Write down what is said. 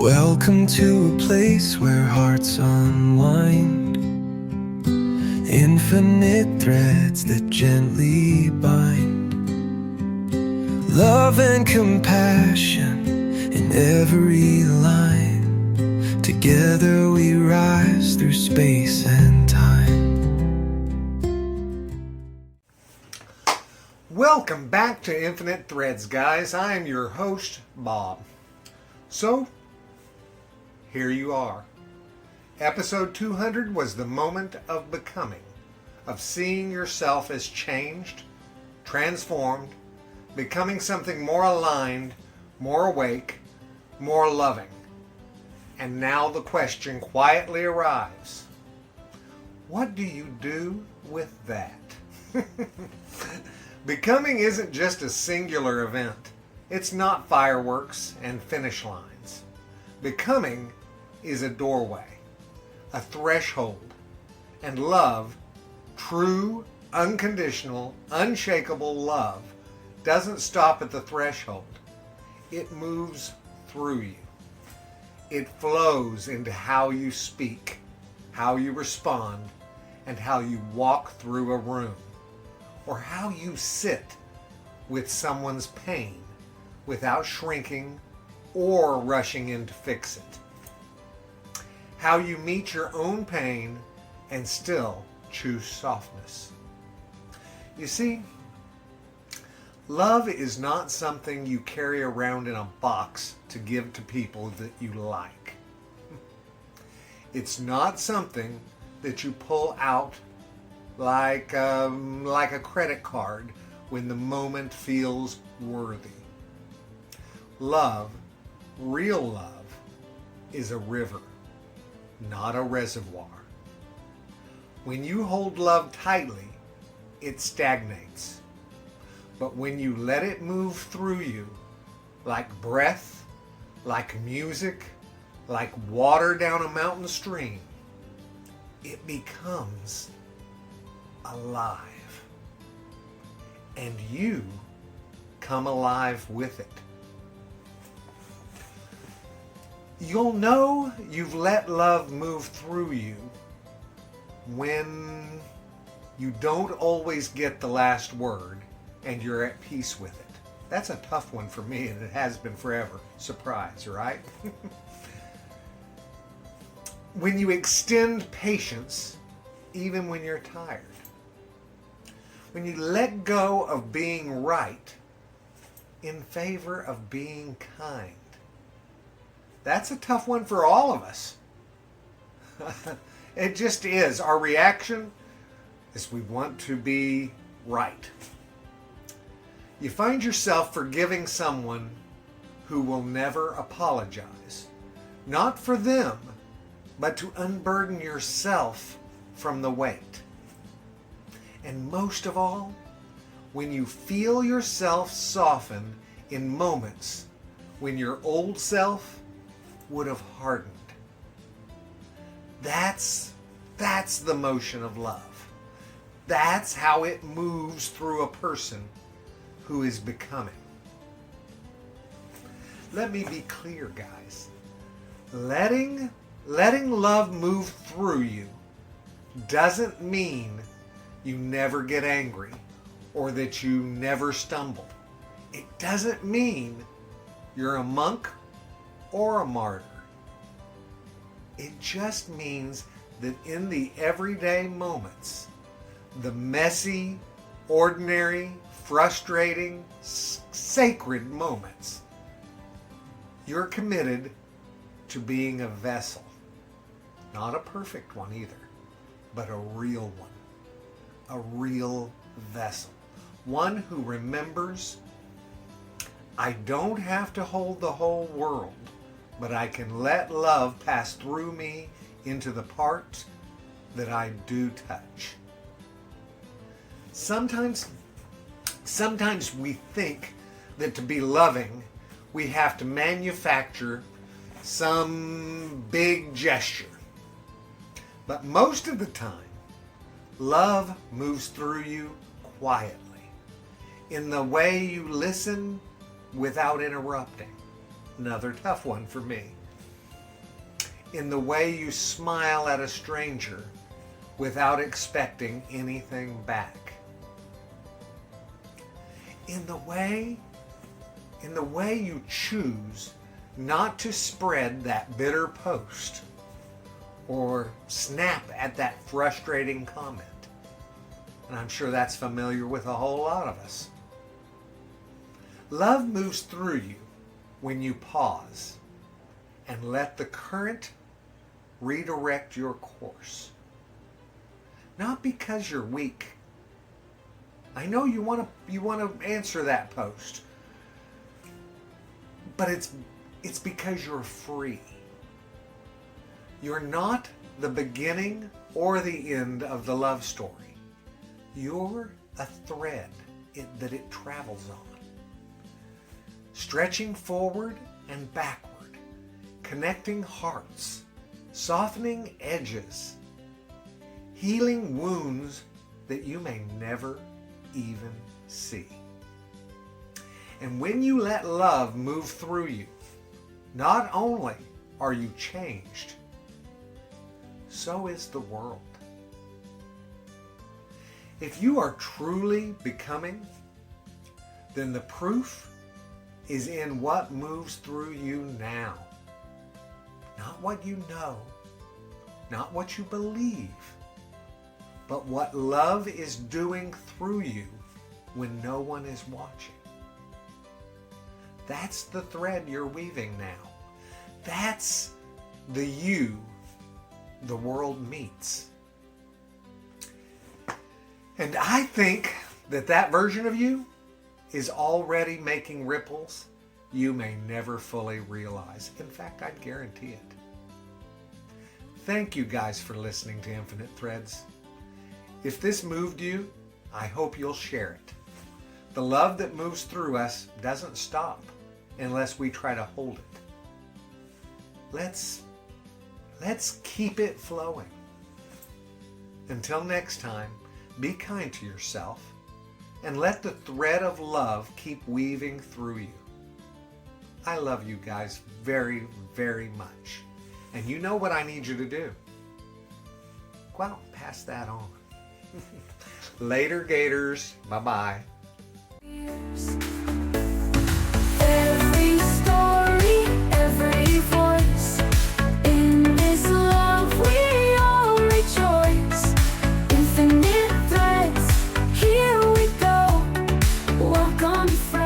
Welcome to a place where hearts unwind, infinite threads that gently bind, love and compassion in every line. Together we rise through space and time. Welcome back to Infinite Threads, guys. I am your host, Bob. So, here you are. Episode 200 was the moment of becoming, of seeing yourself as changed, transformed, becoming something more aligned, more awake, more loving. And now the question quietly arrives. What do you do with that? Becoming isn't just a singular event. It's not fireworks and finish lines. Becoming is a doorway, a threshold, and love, true, unconditional, unshakable love, doesn't stop at the threshold. It moves through you. It flows into how you speak, how you respond, and how you walk through a room, or how you sit with someone's pain without shrinking or rushing in to fix it. How you meet your own pain and still choose softness. You see, love is not something you carry around in a box to give to people that you like. It's not something that you pull out like a credit card when the moment feels worthy. Love, real love, is a river, not a reservoir. When you hold love tightly, it stagnates. But when you let it move through you, like breath, like music, like water down a mountain stream, it becomes alive. And you come alive with it. You'll know you've let love move through you when you don't always get the last word and you're at peace with it. That's a tough one for me, and it has been forever. Surprise, right? When you extend patience even when you're tired. When you let go of being right in favor of being kind. That's a tough one for all of us. It just is. Our reaction is we want to be right. You find yourself forgiving someone who will never apologize. Not for them, but to unburden yourself from the weight. And most of all, when you feel yourself soften in moments when your old self would have hardened. That's the motion of love. That's how it moves through a person who is becoming. Let me be clear, guys. Letting love move through you doesn't mean you never get angry or that you never stumble. It doesn't mean you're a monk or a martyr. It just means that in the everyday moments, the messy, ordinary, frustrating, sacred moments, you're committed to being a vessel. Not a perfect one either, but a real one. A real vessel. One who remembers, I don't have to hold the whole world, but I can let love pass through me into the parts that I do touch. Sometimes we think that to be loving, we have to manufacture some big gesture. But most of the time, love moves through you quietly, in the way you listen without interrupting. Another tough one for me. in the way you smile at a stranger without expecting anything back. In the way you choose not to spread that bitter post or snap at that frustrating comment. And I'm sure that's familiar with a whole lot of us. Love moves through you when you pause and let the current redirect your course. Not because you're weak. I know you want to answer that post. But it's because you're free. You're not the beginning or the end of the love story. You're a thread that it travels on. Stretching forward and backward, connecting hearts, softening edges, healing wounds that you may never even see. And when you let love move through you, not only are you changed, so is the world. If you are truly becoming, then the proof is in what moves through you now. Not what you know, not what you believe, but what love is doing through you when no one is watching. That's the thread you're weaving now. That's the you the world meets. And I think that version of you is already making ripples you may never fully realize. In fact, I'd guarantee it. Thank you guys for listening to Infinite Threads. If this moved you, I hope you'll share it. The love that moves through us doesn't stop unless we try to hold it. Let's keep it flowing. Until next time, be kind to yourself and let the thread of love keep weaving through you. I love you guys very, very much. And you know what I need you to do. Go out and pass that on. Later, Gators. Bye-bye. Every story, every voice, in this love we all rejoice. Infinite threads, here we go. Welcome, friends.